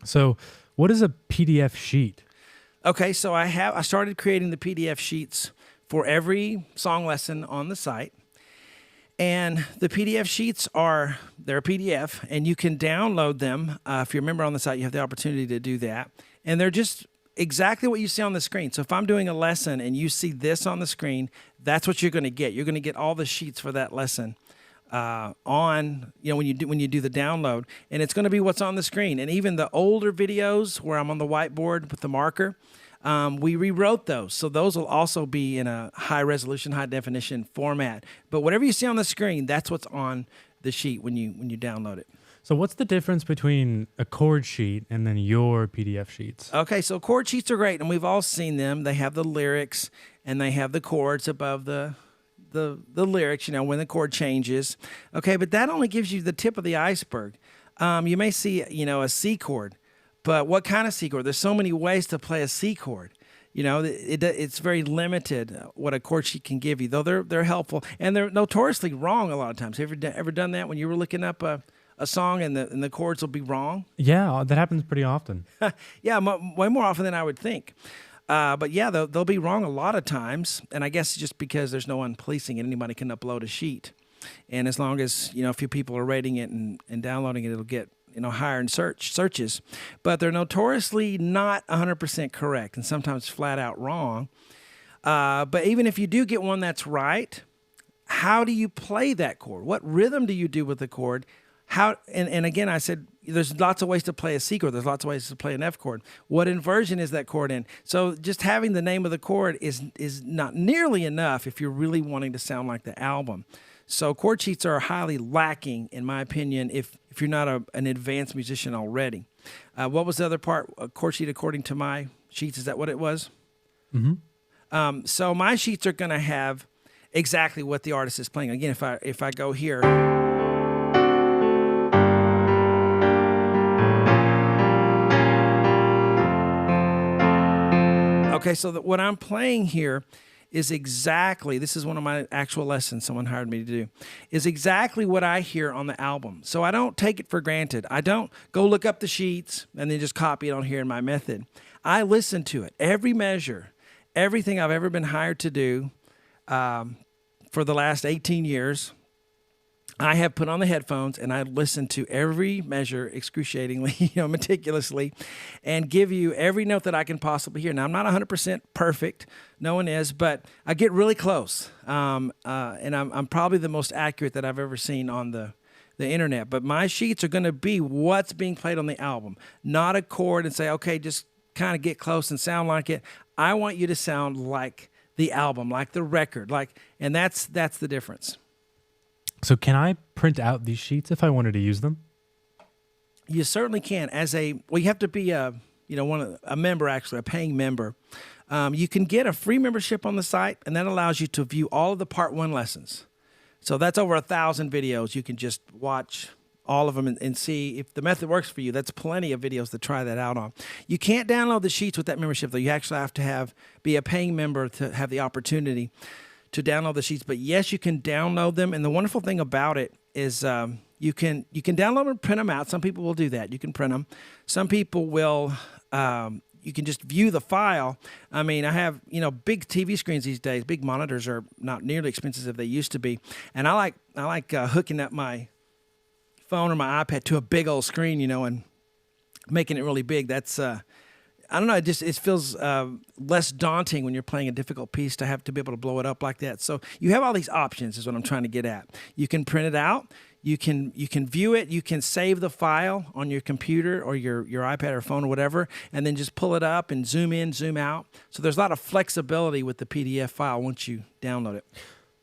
So what is a PDF sheet? Okay, so I started creating the PDF sheets for every song lesson on the site. And the PDF sheets they're a PDF, and you can download them. If you're a member on the site, you have the opportunity to do that. And they're just exactly what you see on the screen. So if I'm doing a lesson and you see this on the screen, that's what you're going to get. You're going to get all the sheets for that lesson when you do the download, and it's going to be what's on the screen. And even the older videos where I'm on the whiteboard with the marker, we rewrote those. So those will also be in a high resolution, high definition format. But whatever you see on the screen, that's what's on the sheet when you download it. So what's the difference between a chord sheet and then your PDF sheets? Okay, so chord sheets are great, and we've all seen them. They have the lyrics, and they have the chords above the lyrics, when the chord changes. Okay, but that only gives you the tip of the iceberg. You may see, a C chord, but what kind of C chord? There's so many ways to play a C chord. It's very limited what a chord sheet can give you, though they're helpful, and they're notoriously wrong a lot of times. Have you ever done that when you were looking up a song and the chords will be wrong? Yeah, that happens pretty often. Yeah, way more often than I would think. But yeah, they'll be wrong a lot of times, and I guess just because there's no one policing it, anybody can upload a sheet. And as long as, a few people are rating it and downloading it, it'll get, higher in searches. But they're notoriously not 100% correct and sometimes flat out wrong. But even if you do get one that's right, how do you play that chord? What rhythm do you do with the chord? And again, I said, there's lots of ways to play a C chord. There's lots of ways to play an F chord. What inversion is that chord in? So just having the name of the chord is not nearly enough if you're really wanting to sound like the album. So chord sheets are highly lacking, in my opinion, if you're not an advanced musician already. What was the other part? A chord sheet according to my sheets, is that what it was? Mm-hmm. So my sheets are going to have exactly what the artist is playing. Again, if I go here... Okay, so what I'm playing here is exactly, this is one of my actual lessons someone hired me to do, is exactly what I hear on the album. So I don't take it for granted. I don't go look up the sheets and then just copy it on here in my method. I listen to it, every measure, everything I've ever been hired to do for the last 18 years. I have put on the headphones and I listen to every measure excruciatingly, meticulously, and give you every note that I can possibly hear. Now, I'm not 100% perfect. No one is, but I get really close. And I'm probably the most accurate that I've ever seen on the internet. But my sheets are going to be what's being played on the album, not a chord and say, okay, just kind of get close and sound like it. I want you to sound like the album, like the record, and that's the difference. So can I print out these sheets if I wanted to use them? You certainly can. You have to be a member, actually, a paying member. You can get a free membership on the site, and that allows you to view all of the Part 1 lessons. So that's over 1,000 videos. You can just watch all of them and see if the method works for you. That's plenty of videos to try that out on. You can't download the sheets with that membership, though. You actually have to be a paying member to have the opportunity to download the sheets. But yes, you can download them. And the wonderful thing about it is you can download them and print them out. Some people will do that. You can print them. Some people will, you can just view the file. I mean, I have, big TV screens these days. Big monitors are not nearly expensive as they used to be. And I like hooking up my phone or my iPad to a big old screen, and making it really big. That's, I don't know, it feels less daunting when you're playing a difficult piece to have to be able to blow it up like that. So you have all these options is what I'm trying to get at. You can print it out. You can view it. You can save the file on your computer or your iPad or phone or whatever, and then just pull it up and zoom in, zoom out. So there's a lot of flexibility with the PDF file once you download it.